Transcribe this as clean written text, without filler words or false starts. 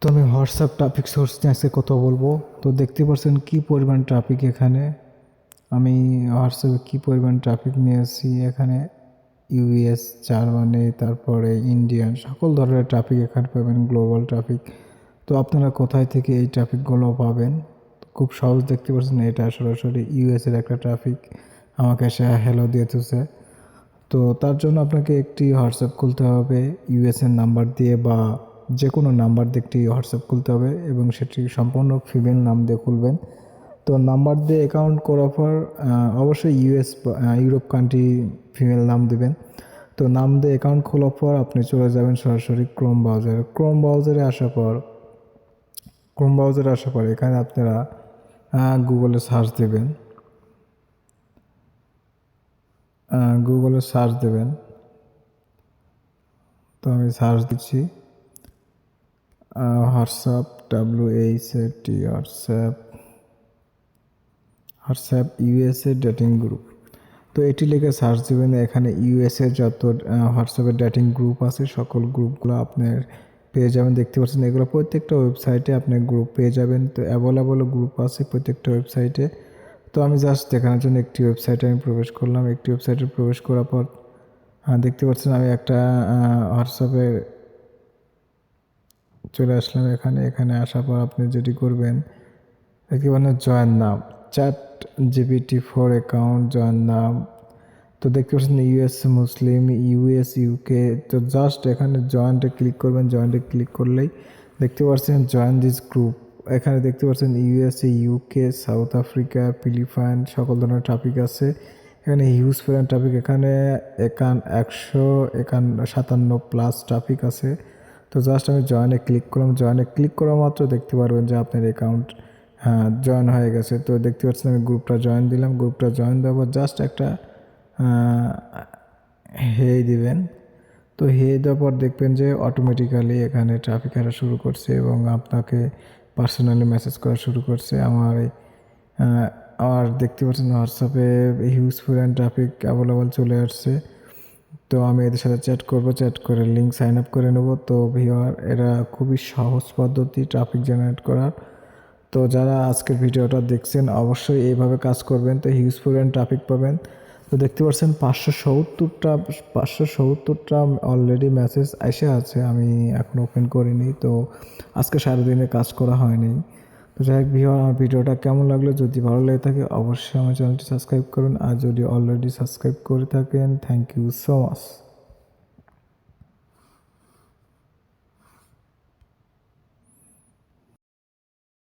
তো আমি WhatsApp traffic source নিয়ে আজকে কথা বলবো। তো দেখতে পাচ্ছেন কি পরিমাণ ট্রাফিক এখানে। আমি হোয়াটসঅ্যাপে কি পরিমাণ ট্রাফিক নিয়েছি এখানে। ইউএস, জার্মানি, তারপরে ইন্ডিয়ান, সকল ধরনের ট্রাফিক এখানে পাবেন, গ্লোবাল ট্রাফিক। তো আপনারা কোথায় থেকে এই ট্রাফিকগুলো পাবেন? খুব সহজ, দেখতে পাচ্ছেন এটা সরাসরি ইউএসের একটা ট্রাফিক আমাকে সে হ্যালো দিয়েছে। তো তার জন্য আপনাকে একটি হোয়াটসঅ্যাপ খুলতে হবে ইউএসএর নাম্বার দিয়ে, বা যে কোনো নাম্বার দিয়ে একটি হোয়াটসঅ্যাপ খুলতে হবে এবং সেটি সম্পূর্ণ ফিমেল নাম দিয়ে খুলবেন। তো নাম্বার দিয়ে অ্যাকাউন্ট করার পর অবশ্যই ইউএস ইউরোপ কান্ট্রি ফিমেল নাম দেবেন। তো নাম দিয়ে অ্যাকাউন্ট খোলার পর আপনি চলে যাবেন সরাসরি ক্রোম ব্রাউজারে আসার পর এখানে আপনারা গুগলে সার্চ দেবেন। তো আমি সার্চ দিচ্ছি WhatsApp, WhatsApp USA dating group. তো এটি লিখে সার্চ দেবেন। এখানে ইউএসএ যত হোয়াটসঅ্যাপের ডেটিং গ্রুপ আছে সকল গ্রুপগুলো আপনার পেয়ে যাবেন। দেখতে পাচ্ছেন এগুলো প্রত্যেকটা ওয়েবসাইটে আপনি গ্রুপ পেয়ে যাবেন। তো অ্যাভেলেবল গ্রুপ আছে প্রত্যেকটা ওয়েবসাইটে। তো আমি জাস্ট দেখানোর জন্য একটি ওয়েবসাইটে আমি প্রবেশ করলাম। একটি ওয়েবসাইটে প্রবেশ করার পর দেখতে পাচ্ছেন আমি একটা হোয়াটসঅ্যাপে চলে আসলাম। এখানে আসার পর আপনি যেটি করবেন, একেবারে জয়েন নাম, চ্যাট GPT-4 অ্যাকাউন্ট জয়েন নাম। তো দেখতে পাচ্ছেন ইউএস মুসলিম, ইউএস ইউকে। তো জাস্ট এখানে জয়েন্টে ক্লিক করবেন। জয়েন্টে ক্লিক করলেই দেখতে পাচ্ছেন জয়েন দিস গ্রুপ। এখানে দেখতে পাচ্ছেন USA, UK, South Africa, Philippines, সকল ধরনের টপিক আছে এখানে। হিউজ পরিমাণ টপিক এখানে 157+ টপিক আছে। তো জাস্ট আমি জয়েনে ক্লিক করলাম। জয়েনে ক্লিক করা মাত্র দেখতে পারবেন যে আপনার অ্যাকাউন্ট জয়েন হয়ে গেছে। তো দেখতে পাচ্ছেন আমি গ্রুপটা জয়েন দিলাম। গ্রুপটা জয়েন দেওয়ার পর জাস্ট একটা হে দিবেন। তো হে দেওয়ার পর দেখবেন যে অটোমেটিক্যালি এখানে ট্রাফিক আসা শুরু করছে এবং আপনাকে পার্সোনালি মেসেজ করা শুরু করছে। আমার দেখতে পাচ্ছেন হোয়াটসঅ্যাপে হিউজ পরিমাণ ট্রাফিক অ্যাভেলেবল চলে আসছে। তো আমি এদের সাথে চ্যাট করব, চ্যাট করে লিঙ্ক সাইন আপ করে নেব। তো ভিউয়ার, এরা খুবই সহজ পদ্ধতি ট্রাফিক জেনারেট করার। তো যারা আজকের ভিডিওটা দেখছেন অবশ্যই এইভাবে কাজ করবেন। তো হিউজ পরিমাণ ট্রাফিক পাবেন। তো দেখতে পাচ্ছেন 570টা অলরেডি মেসেজ এসে আছে, আমি এখন ওপেন করিনি। তো আজকে সারাদিনে কাজ করা হয়নি। তো যাই হোক ভিউয়ার, আমার ভিডিওটা কেমন লাগলো, যদি ভালো লেগে থাকে অবশ্যই আমার চ্যানেলটি সাবস্ক্রাইব করুন। আর যদি অলরেডি সাবস্ক্রাইব করে থাকেন, থ্যাংক ইউ সো মাচ।